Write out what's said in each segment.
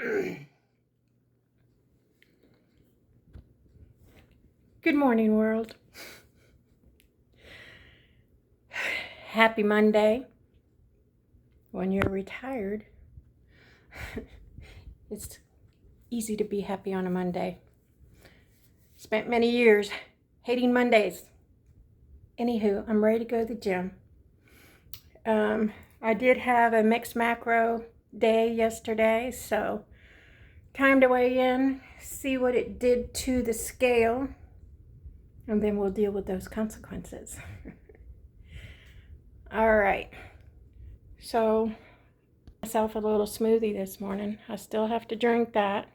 Good morning, world. Happy Monday. When you're retired, it's easy to be happy on a Monday. Spent many years hating Mondays. Anywho, I'm ready to go to the gym. I did have a mixed macro day yesterday, so time to weigh in, see what it did to the scale, and then we'll deal with those consequences. All right, so myself a little smoothie this morning. I still have to drink that.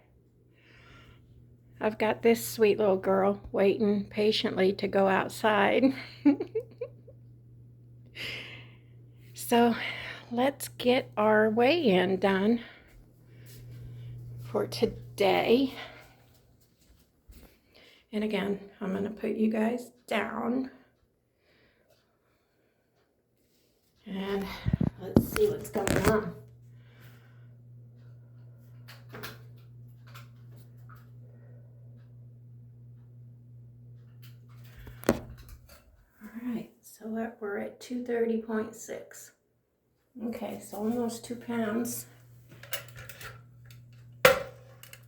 I've got this sweet little girl waiting patiently to go outside. So let's get our weigh-in done for today. And again, I'm going to put you guys down. And let's see what's going on. All right, so we're at 230.6. Okay, so almost 2 pounds.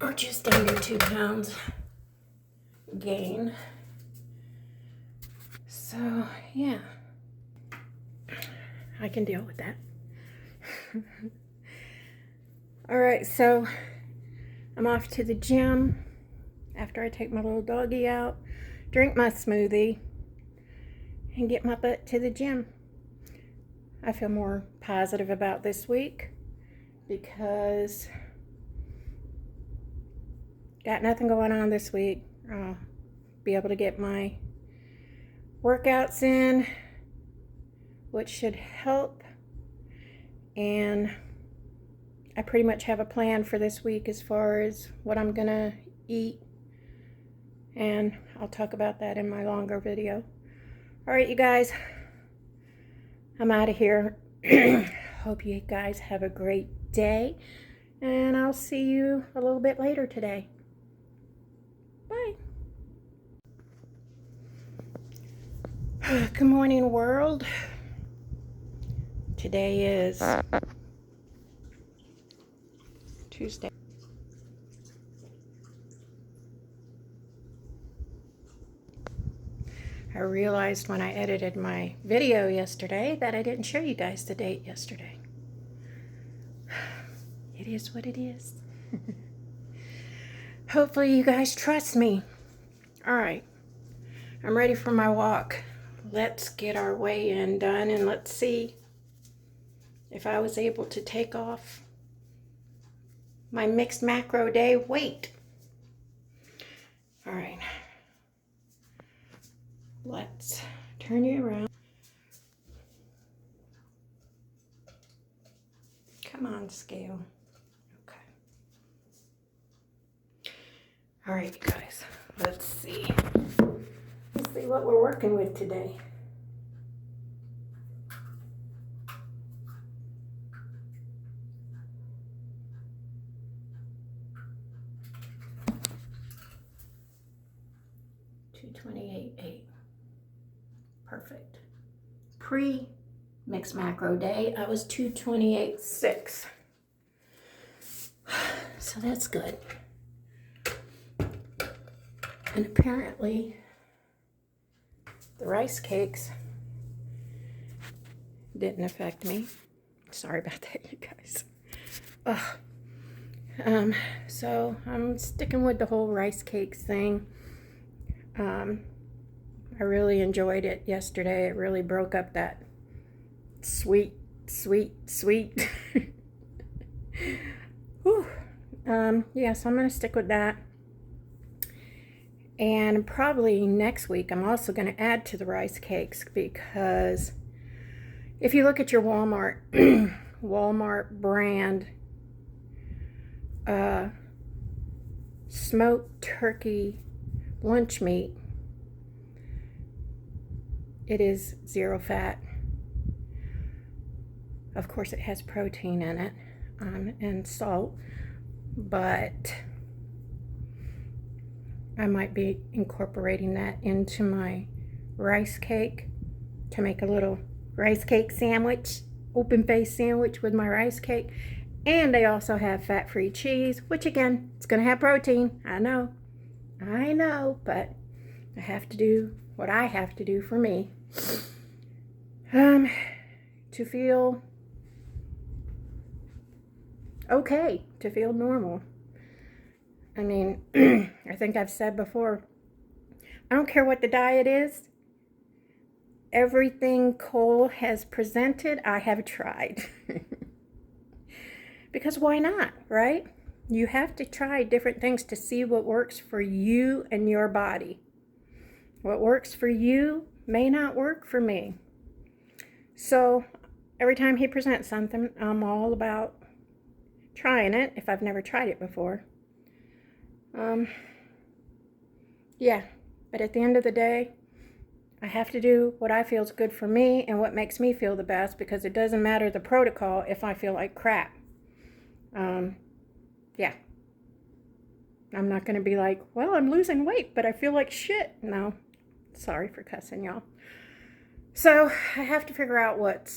Or just under 2 pounds gain. So, yeah. I can deal with that. All right, so I'm off to the gym after I take my little doggy out, drink my smoothie, and get my butt to the gym. I feel more positive about this week because got nothing going on this week. I'll be able to get my workouts in, which should help. And I pretty much have a plan for this week as far as what I'm gonna eat, and I'll talk about that in my longer video. All right, you guys, I'm out of here. Hope you guys have a great day, and I'll see you a little bit later today. Bye. Good morning, world. Today is Tuesday. I realized when I edited my video yesterday that I didn't show you guys the date yesterday. It is what it is. Hopefully you guys trust me. All right, I'm ready for my walk. Let's get our weigh-in done, and let's see if I was able to take off my mixed macro day weight. All right, let's turn you around. Come on, scale. Okay. All right, you guys, let's see. Let's see what we're working with today. $228.8. Perfect. Pre-mixed macro day, I was 228.6. So that's good. And apparently, the rice cakes didn't affect me. Sorry about that, you guys. So I'm sticking with the whole rice cakes thing. I really enjoyed it yesterday. It really broke up that sweet. Whew. Yeah, so I'm going to stick with that. And probably next week, I'm also going to add to the rice cakes, because if you look at your Walmart, Walmart brand smoked turkey lunch meat, it is 0 fat. Of course, it has protein in it and salt, but I might be incorporating that into my rice cake to make a little rice cake sandwich, open face sandwich with my rice cake. And they also have fat-free cheese, which again, it's going to have protein. I know, but I have to do what I have to do for me to feel okay, to feel normal. I mean, I think I've said before, I don't care what the diet is. Everything Cole has presented, I have tried. Because why not, right? You have to try different things to see what works for you and your body. What works for you may not work for me. So every time he presents something, I'm all about trying it if I've never tried it before. Yeah, but at the end of the day, I have to do what I feel is good for me and what makes me feel the best, because it doesn't matter the protocol if I feel like crap. Yeah. I'm not going to be like, well, I'm losing weight, but I feel like shit. No, sorry for cussing, y'all. So I have to figure out what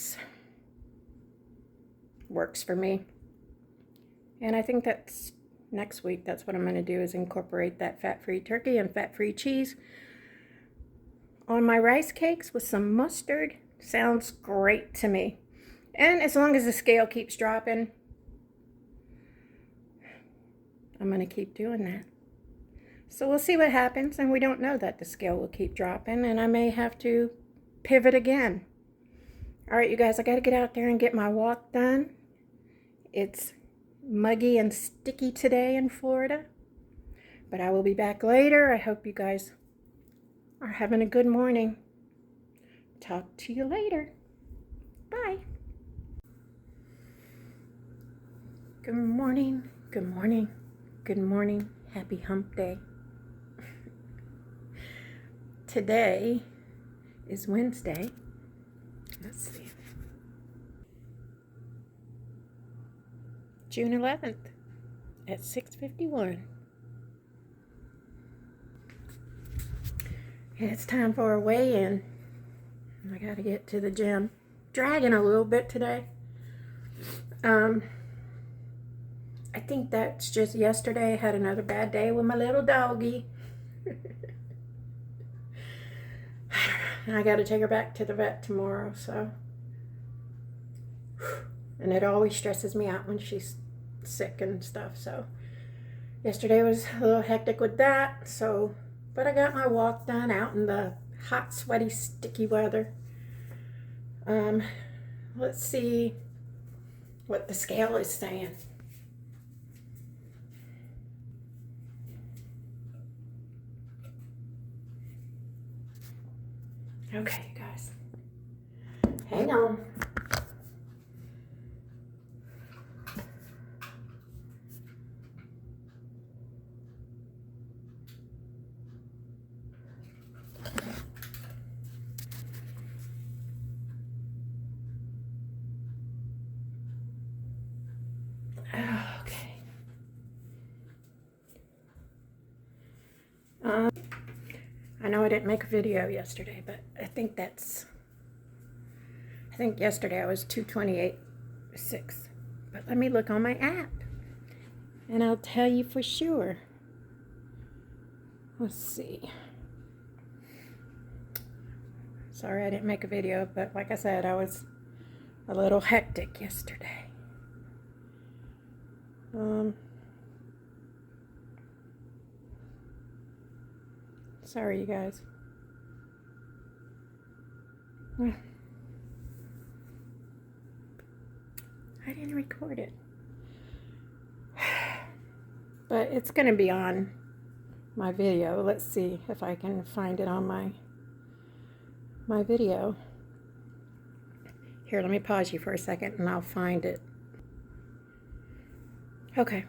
works for me. And I think that's next week. That's what I'm going to do, is incorporate that fat-free turkey and fat-free cheese on my rice cakes with some mustard. Sounds great to me. And as long as the scale keeps dropping, I'm going to keep doing that. So we'll see what happens, and we don't know that the scale will keep dropping, and I may have to pivot again. All right, you guys, I got to get out there and get my walk done. It's muggy and sticky today in Florida, but I will be back later. I hope you guys are having a good morning. Talk to you later. Bye. Good morning. Good morning. Good morning. Happy hump day. Today is Wednesday. Let's see. June 11th at 6:51. It's time for a weigh-in. I gotta get to the gym. Dragging a little bit today. I think that's just yesterday. I had another bad day with my little doggy. And I gotta take her back to the vet tomorrow, so. And it always stresses me out when she's sick and stuff, so. Yesterday was a little hectic with that, so. But I got my walk done out in the hot, sweaty, sticky weather. Let's see what the scale is saying. Okay, guys. Hang on. Okay. I know I didn't make a video yesterday, but I think yesterday I was 228.6. But let me look on my app, and I'll tell you for sure. Let's see. Sorry I didn't make a video, but like I said, I was a little hectic yesterday. Sorry, you guys. I didn't record it. But it's going to be on my video. Let's see if I can find it on my video. Here, let me pause you for a second and I'll find it. Okay.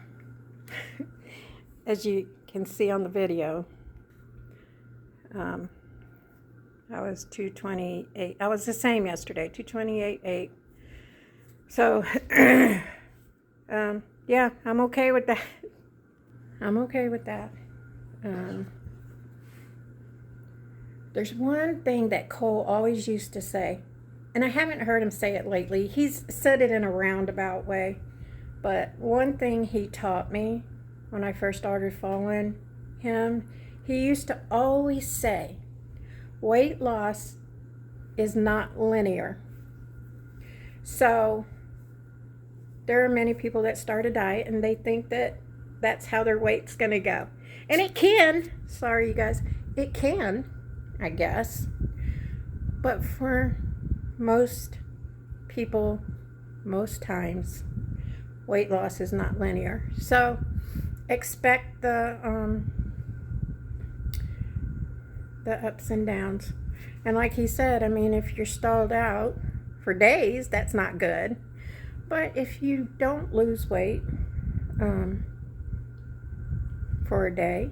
As you can see on the video, I was 228. I was the same yesterday, 228.8. So, yeah, I'm okay with that. I'm okay with that. There's one thing that Cole always used to say, and I haven't heard him say it lately. He's said it in a roundabout way, but one thing he taught me when I first started following him, he used to always say, weight loss is not linear. So there are many people that start a diet and they think that that's how their weight's going to go. And it can. Sorry, you guys. It can, I guess. But for most people, most times, weight loss is not linear. So expect the ups and downs. And like he said, I mean, if you're stalled out for days, that's not good. But if you don't lose weight for a day,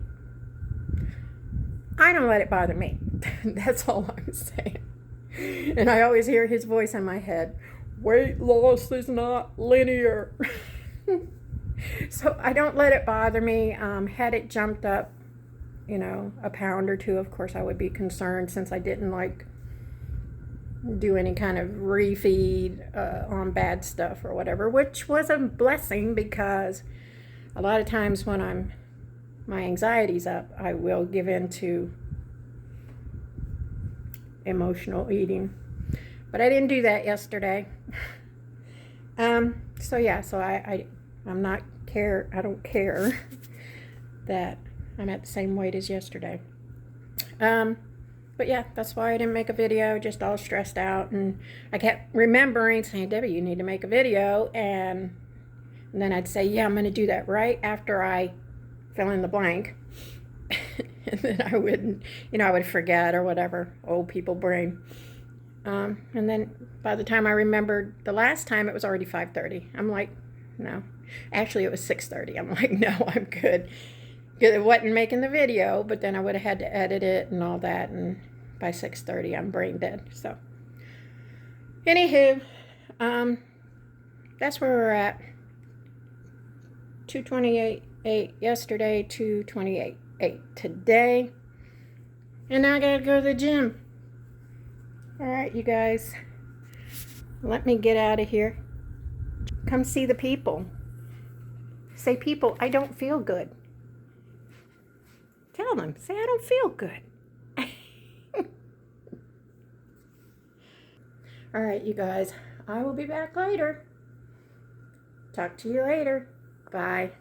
I don't let it bother me. That's all I'm saying. And I always hear his voice in my head. Weight loss is not linear. So I don't let it bother me. Had it jumped up, you know, a pound or two, of course I would be concerned, since I didn't like do any kind of refeed on bad stuff or whatever, which was a blessing, because a lot of times when my anxiety's up, I will give in to emotional eating. But I didn't do that yesterday. So yeah, so I don't care that I'm at the same weight as yesterday. But yeah, that's why I didn't make a video, just all stressed out. And I kept remembering saying, Debbie, you need to make a video. And then I'd say, yeah, I'm going to do that right after I fill in the blank. And then I wouldn't, I would forget or whatever, old people brain. And then by the time I remembered the last time, it was already 5:30. I'm like, no. Actually, it was 6:30. I'm like, no, I'm good. It wasn't making the video, but then I would have had to edit it and all that, and by 6:30 I'm brain dead. So anywho, that's where we're at. 228.8 yesterday, 228.8 today, and now I gotta go to the gym. All right, you guys, let me get out of here. Come see the people. Say, people, I don't feel good. Tell them, say, I don't feel good. All right, you guys, I will be back later. Talk to you later. Bye.